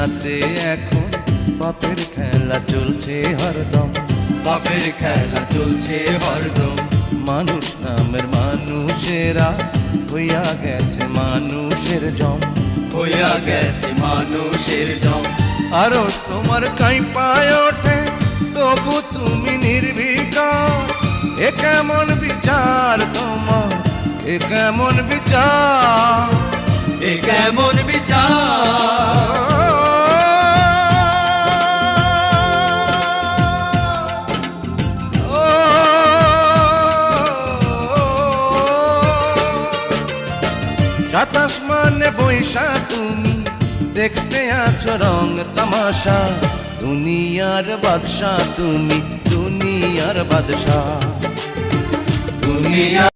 দুনিয়াতে এখন পাপের খেলা চলছে হরদম, পাপের খেলা চলছে হরদম। মানুষ নামের মানুষেরা হইয়া গেছে মানুষের জম, হইয়া গেছে মানুষের জম। আরশ তোমার কাঁপায় ওঠে তবু তুমি নির্বিকার, এ কেমন বিচার তোমার, এ কেমন বিচার, এ কেমন বিচার। সাত আসমানে বৈশা তুমি দেখতে আছো রং তামাশা, দুনিয়ার বাদশা তুমি, দুনিয়ার বাদশা। দুনিয়া